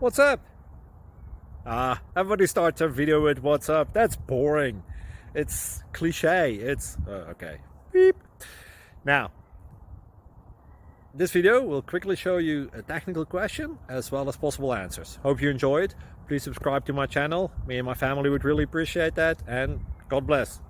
What's up? Everybody starts their video with what's up. That's boring. It's cliche. It's okay. Beep. Now, this video will quickly show you a technical question as well as possible answers. Hope you enjoy it. Please subscribe to my channel. Me and my family would really appreciate that, and God bless.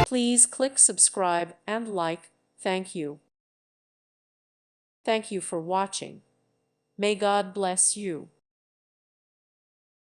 Please click subscribe and like. Thank you. Thank you for watching. May God bless you.